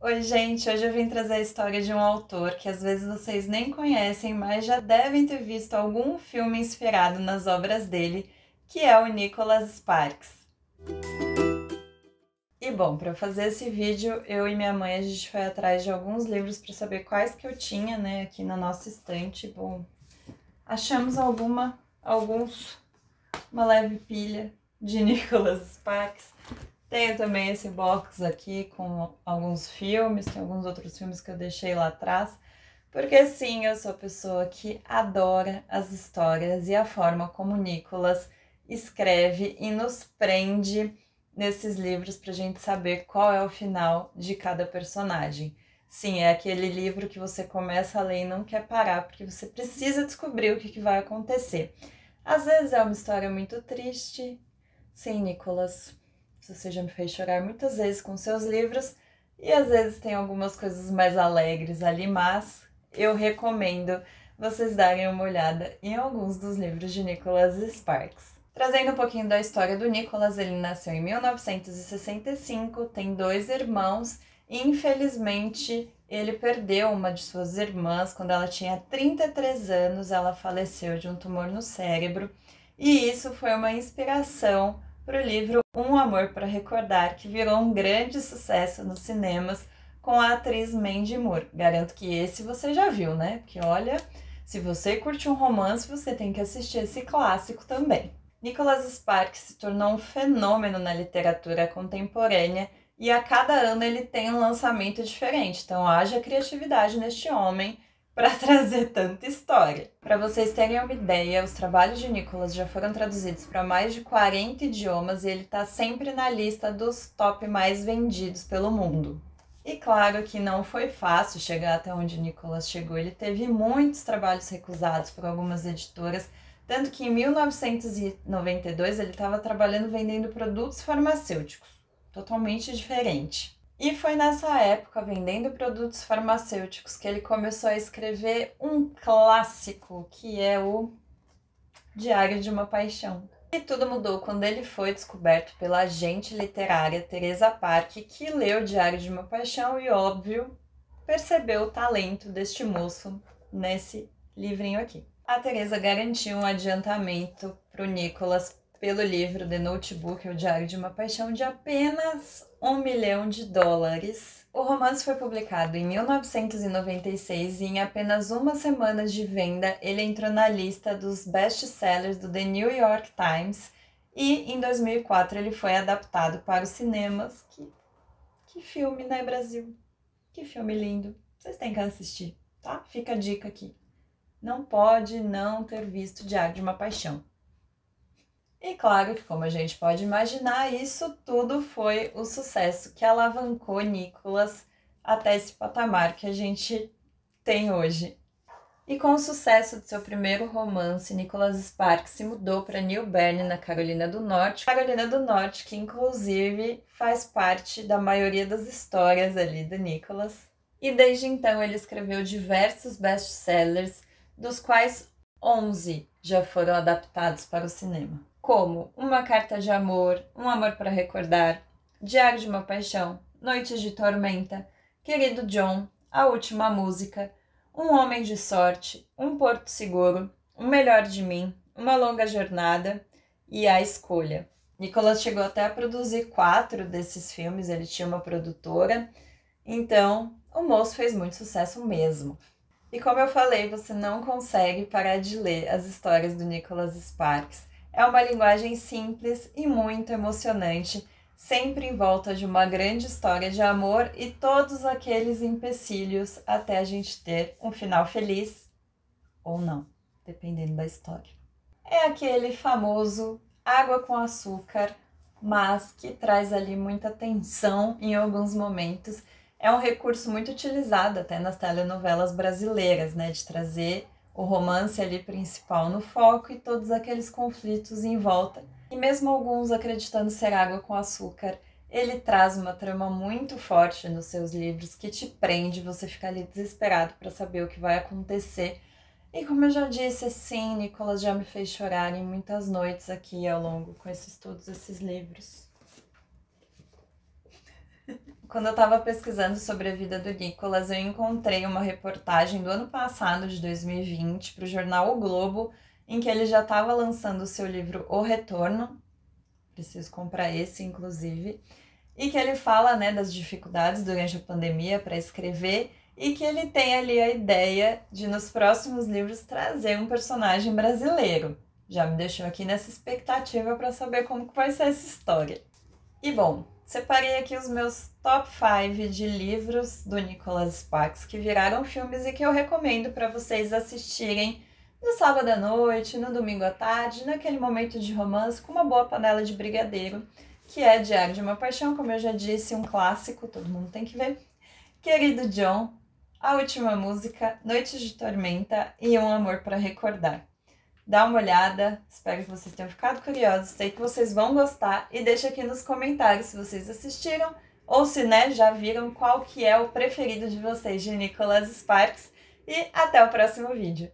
Oi, gente! Hoje eu vim trazer a história de um autor que às vezes vocês nem conhecem, mas já devem ter visto algum filme inspirado nas obras dele, que é o Nicholas Sparks. E bom, para fazer esse vídeo, eu e minha mãe a gente foi atrás de alguns livros para saber quais que eu tinha, né, aqui na nossa estante. Bom, achamos alguns, uma leve pilha de Nicholas Sparks. Tenho também esse box aqui com alguns filmes, tem alguns outros filmes que eu deixei lá atrás, porque sim, eu sou a pessoa que adora as histórias e a forma como Nicholas escreve e nos prende nesses livros para a gente saber qual é o final de cada personagem. Sim, é aquele livro que você começa a ler e não quer parar, porque você precisa descobrir o que vai acontecer. Às vezes é uma história muito triste. Sim, Nicholas, você já me fez chorar muitas vezes com seus livros, e às vezes tem algumas coisas mais alegres ali, mas eu recomendo vocês darem uma olhada em alguns dos livros de Nicholas Sparks. Trazendo um pouquinho da história do Nicholas, ele nasceu em 1965, tem dois irmãos e infelizmente ele perdeu uma de suas irmãs quando ela tinha 33 anos, ela faleceu de um tumor no cérebro, e isso foi uma inspiração para o livro Um Amor para Recordar, que virou um grande sucesso nos cinemas com a atriz Mandy Moore. Garanto que esse você já viu, né? Porque olha, se você curte um romance, você tem que assistir esse clássico também. Nicholas Sparks se tornou um fenômeno na literatura contemporânea e a cada ano ele tem um lançamento diferente, então haja criatividade neste homem para trazer tanta história. Para vocês terem uma ideia, os trabalhos de Nicholas já foram traduzidos para mais de 40 idiomas e ele está sempre na lista dos top mais vendidos pelo mundo. E claro que não foi fácil chegar até onde Nicholas chegou, ele teve muitos trabalhos recusados por algumas editoras, tanto que em 1992 ele estava trabalhando vendendo produtos farmacêuticos, totalmente diferente. E foi nessa época, vendendo produtos farmacêuticos, que ele começou a escrever um clássico, que é o Diário de uma Paixão. E tudo mudou quando ele foi descoberto pela agente literária Teresa Park, que leu Diário de uma Paixão e, óbvio, percebeu o talento deste moço nesse livrinho aqui. A Teresa garantiu um adiantamento para o Nicholas pelo livro The Notebook, O Diário de uma Paixão, de apenas $1 milhão. O romance foi publicado em 1996 e em apenas uma semana de venda ele entrou na lista dos best-sellers do The New York Times e em 2004 ele foi adaptado para os cinemas. Que filme, né, Brasil? Que filme lindo. Vocês têm que assistir, tá? Fica a dica aqui. Não pode não ter visto Diário de uma Paixão. E claro que, como a gente pode imaginar, isso tudo foi o sucesso que alavancou Nicholas até esse patamar que a gente tem hoje. E com o sucesso de seu primeiro romance, Nicholas Sparks se mudou para New Bern, na Carolina do Norte. Carolina do Norte, que inclusive faz parte da maioria das histórias ali do Nicholas. E desde então ele escreveu diversos best-sellers, dos quais 11 já foram adaptados para o cinema, como Uma Carta de Amor, Um Amor para Recordar, Diário de uma Paixão, Noites de Tormenta, Querido John, A Última Música, Um Homem de Sorte, Um Porto Seguro, O Melhor de Mim, Uma Longa Jornada e A Escolha. Nicholas chegou até a produzir 4 desses filmes, ele tinha uma produtora, então o moço fez muito sucesso mesmo. E como eu falei, você não consegue parar de ler as histórias do Nicholas Sparks. É uma linguagem simples e muito emocionante, sempre em volta de uma grande história de amor e todos aqueles empecilhos até a gente ter um final feliz ou não, dependendo da história. É aquele famoso água com açúcar, mas que traz ali muita tensão em alguns momentos. É um recurso muito utilizado até nas telenovelas brasileiras, né, de trazer o romance ali principal no foco e todos aqueles conflitos em volta. E mesmo alguns acreditando ser água com açúcar, ele traz uma trama muito forte nos seus livros que te prende, você fica ali desesperado para saber o que vai acontecer. E como eu já disse, sim, Nicholas já me fez chorar em muitas noites aqui ao longo com todos esses livros. Quando eu estava pesquisando sobre a vida do Nicholas, eu encontrei uma reportagem do ano passado, de 2020, para o jornal O Globo, em que ele já estava lançando o seu livro O Retorno. Preciso comprar esse, inclusive. E que ele fala, né, das dificuldades durante a pandemia para escrever e que ele tem ali a ideia de, nos próximos livros, trazer um personagem brasileiro. Já me deixou aqui nessa expectativa para saber como que vai ser essa história. E bom, separei aqui os meus top 5 de livros do Nicholas Sparks que viraram filmes e que eu recomendo para vocês assistirem no sábado à noite, no domingo à tarde, naquele momento de romance com uma boa panela de brigadeiro, que é Diário de uma Paixão, como eu já disse, um clássico, todo mundo tem que ver. Querido John, A Última Música, Noites de Tormenta e Um Amor para Recordar. Dá uma olhada, espero que vocês tenham ficado curiosos, sei que vocês vão gostar e deixa aqui nos comentários se vocês assistiram ou se, né, já viram qual que é o preferido de vocês de Nicholas Sparks e até o próximo vídeo.